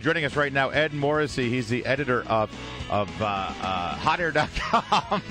Joining us right now, Ed Morrissey. He's the editor of hotair.com.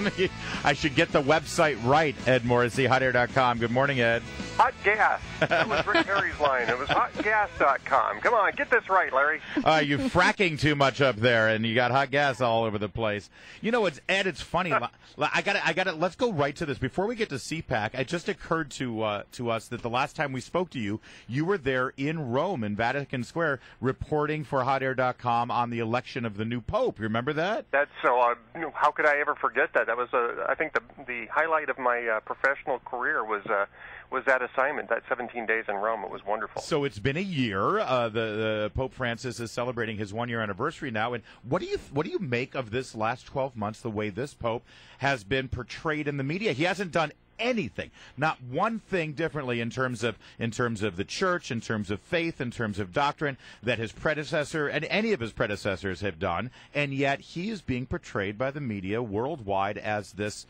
I should get the website right, Ed Morrissey, hotair.com. Good morning, Ed. Hot gas. That was Rick Perry's line. It was hotgas.com. Come on, get this right, Larry. You're fracking too much up there, and you got hot gas all over the place. You know, Ed, it's funny. I got it. Let's go right to this. Before we get to CPAC, it just occurred to us that the last time we spoke to you, you were there in Rome, in Vatican Square, reporting for hotair.com on the election of the new Pope. You remember that? That's so. How could I ever forget that? That was, I think, the highlight of my professional career was that assignment, that 17 days in Rome. It was wonderful. So it's been a year. The Pope Francis is celebrating his one-year anniversary now. And what do you make of this last 12 months? The way this Pope has been portrayed in the media. He hasn't done anything, not one thing differently in terms of the church, in terms of faith, in terms of doctrine that his predecessor and any of his predecessors have done, and yet he is being portrayed by the media worldwide as this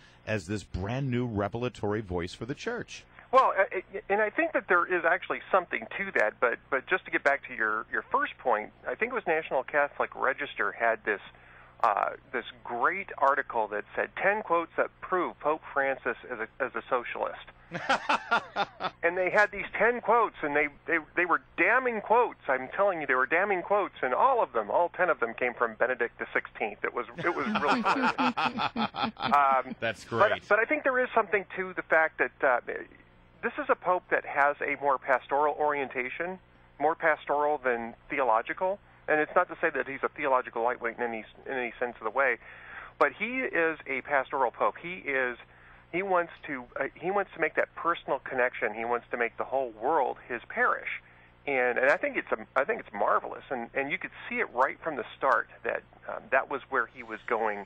brand new revelatory voice for the church. Well, and I think that there is actually something to that, but just to get back to your first point, I think it was National Catholic Register had this great article that said 10 quotes that prove Pope Francis as a socialist. And they had these 10 quotes, and they were damning quotes. I'm telling you, they were damning quotes, and all 10 of them came from Benedict XVI. It was really hilarious. That's great. But I think there is something to the fact that this is a pope that has a more pastoral orientation, more pastoral than theological. And it's not to say that he's a theological lightweight in any sense of the way, but he is a pastoral pope. He wants to make that personal connection. He wants to make the whole world his parish, and I think it's marvelous. And you could see it right from the start that that was where he was going.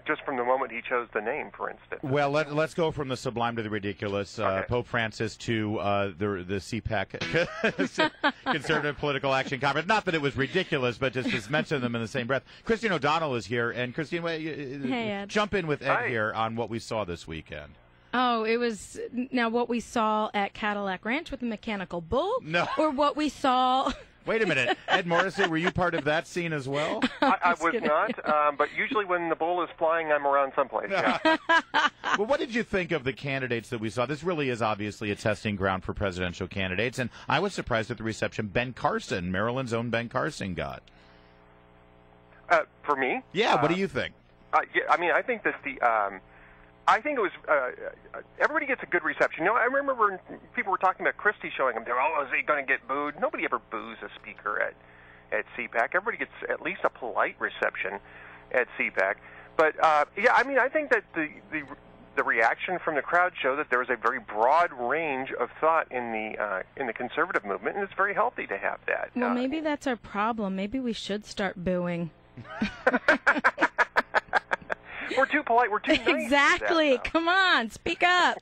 Just from the moment he chose the name, for instance. Well, let's go from the sublime to the ridiculous. Okay. Pope Francis to the CPAC, Conservative Political Action Conference. Not that it was ridiculous, but just mention them in the same breath. Christine O'Donnell is here, and Christine, hey, Ed. Jump in with Ed Hi. here on what we saw this weekend. Oh, it was now what we saw at Cadillac Ranch with the mechanical bull? No. Or what we saw... Wait a minute. Ed Morrissey, were you part of that scene as well? I was not, but usually when the bull is flying, I'm around someplace. Yeah. Well, what did you think of the candidates that we saw? This really is obviously a testing ground for presidential candidates, and I was surprised at the reception Ben Carson, Maryland's own Ben Carson, got. For me? Yeah, what do you think? Yeah, I mean, I think that I think it was everybody gets a good reception. You know, I remember when people were talking about Christie showing him. They're, is he going to get booed? Nobody ever boos a speaker at CPAC. Everybody gets at least a polite reception at CPAC. But yeah, I mean, I think that the reaction from the crowd showed that there was a very broad range of thought in the conservative movement, and it's very healthy to have that. Well, maybe that's our problem. Maybe we should start booing. We're too polite. We're too nice. Exactly. Come on, speak up.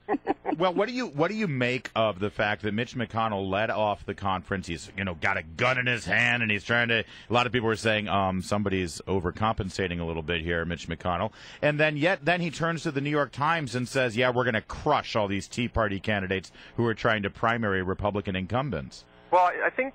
Well, what do you make of the fact that Mitch McConnell led off the conference? He's got a gun in his hand, and he's trying to. A lot of people were saying somebody's overcompensating a little bit here, Mitch McConnell. And then he turns to the New York Times and says, "Yeah, we're going to crush all these Tea Party candidates who are trying to primary Republican incumbents." Well, I think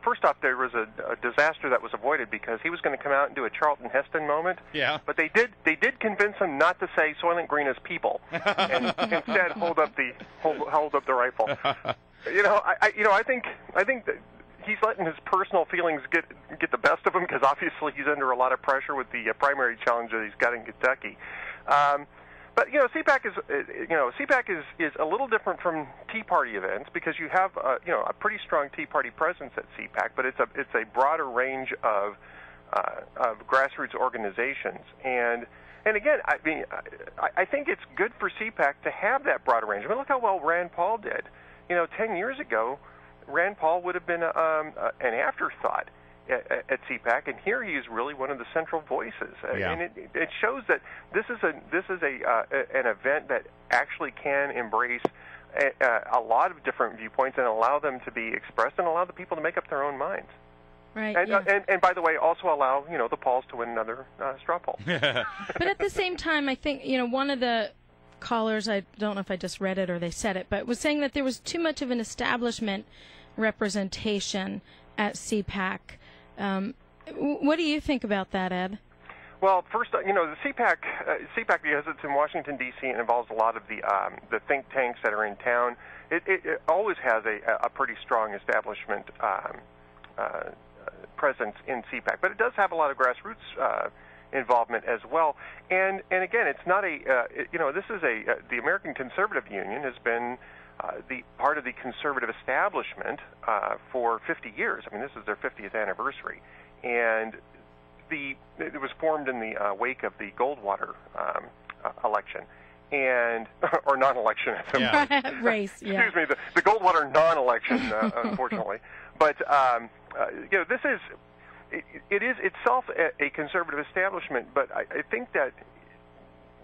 first off, there was a disaster that was avoided because he was going to come out and do a Charlton Heston moment. Yeah. But they did convince him not to say Soylent Green is people, and instead hold up the rifle. I think that he's letting his personal feelings get the best of him because obviously he's under a lot of pressure with the primary challenge that he's got in Kentucky. But CPAC is a little different from Tea Party events because you have a pretty strong Tea Party presence at CPAC, but it's a broader range of grassroots organizations, and again, I mean, I think it's good for CPAC to have that broader range. I mean, look how well Rand Paul did. 10 years ago, Rand Paul would have been an afterthought at CPAC, and here he is really one of the central voices. Yeah. And it shows that this is an event that actually can embrace a lot of different viewpoints and allow them to be expressed and allow the people to make up their own minds. Right. And, Yeah. and by the way, also allow the Pauls to win another straw poll. But at the same time, I think one of the callers, I don't know if I just read it or they said it, but was saying that there was too much of an establishment representation at CPAC. What do you think about that, Ed? Well, first, the CPAC, because it's in Washington, D.C., and involves a lot of the think tanks that are in town, it always has a pretty strong establishment presence in CPAC. But it does have a lot of grassroots involvement as well. And again, it's not this is the American Conservative Union has been the part of the conservative establishment for 50 years. I mean, this is their 50th anniversary. And it was formed in the wake of the Goldwater election, or non-election. Race. Yeah. Excuse me, the Goldwater non-election, unfortunately. But this is it is itself a conservative establishment. But I think that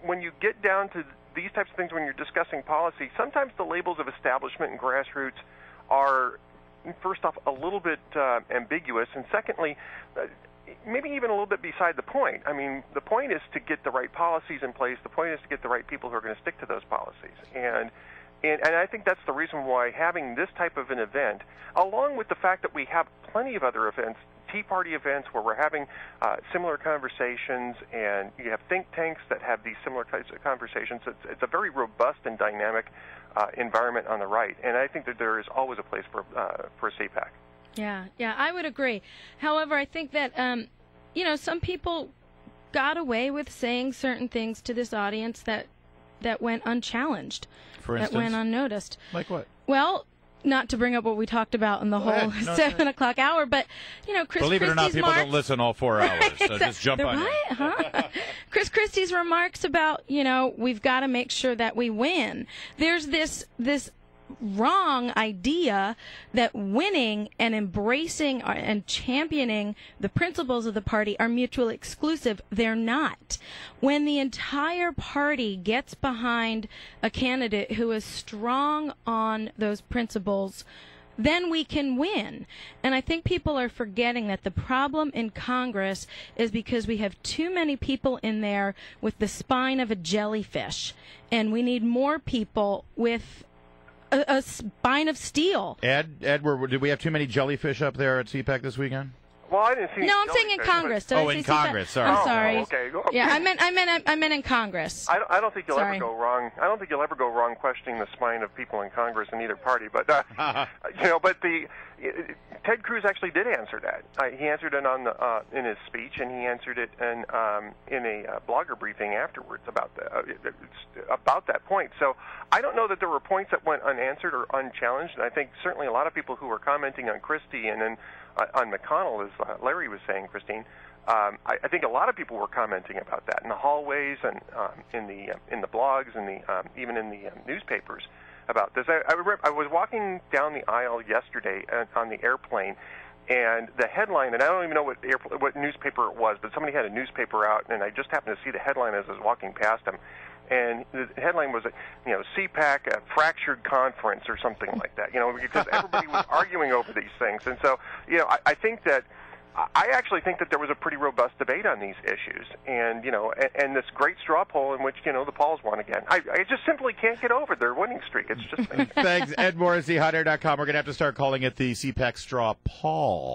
when you get down to these types of things, when you're discussing policy, sometimes the labels of establishment and grassroots are, first off, a little bit ambiguous, and secondly, maybe even a little bit beside the point. I mean, the point is to get the right policies in place. The point is to get the right people who are going to stick to those policies. And I think that's the reason why having this type of an event, along with the fact that we have plenty of other events, Tea Party events where we're having similar conversations, and you have think tanks that have these similar types of conversations. It's a very robust and dynamic environment on the right, and I think that there is always a place for CPAC. Yeah, I would agree. However, I think that, some people got away with saying certain things to this audience that went unchallenged, for instance, that went unnoticed. Like what? Well, not to bring up what we talked about in the whole 7 o'clock hour, but, Chris Believe it or not, people don't listen all 4 hours, so just jump on it. Huh? Chris Christie's remarks about, we've got to make sure that we win. There's this wrong idea that winning and embracing and championing the principles of the party are mutually exclusive. They're not. When the entire party gets behind a candidate who is strong on those principles, then we can win. And I think people are forgetting that the problem in Congress is because we have too many people in there with the spine of a jellyfish, and we need more people with a spine of steel. Ed, did we have too many jellyfish up there at CPAC this weekend? Well, I didn't see. No, I'm saying in Congress. In Congress. Sorry. I'm sorry. Okay. Yeah, I meant in Congress. I don't think you'll ever go wrong. I don't think you'll ever go wrong questioning the spine of people in Congress in either party. But but Ted Cruz actually did answer that. He answered it in his speech, and he answered it in a blogger briefing afterwards about that point. So I don't know that there were points that went unanswered or unchallenged, and I think certainly a lot of people who were commenting on Christie and then on McConnell, as Larry was saying, Christine, I think a lot of people were commenting about that in the hallways and in the blogs and even in the newspapers about this. I was walking down the aisle yesterday on the airplane, and the headline, and I don't even know what newspaper it was, but somebody had a newspaper out, and I just happened to see the headline as I was walking past them. And the headline was, CPAC, a fractured conference or something like that, because everybody was arguing over these things. And so, I think that, I actually think that there was a pretty robust debate on these issues. And, and this great straw poll in which, the Pauls won again. I just simply can't get over their winning streak. It's just Thanks, Ed Morrissey, HotAir.com. We're going to have to start calling it the CPAC straw poll.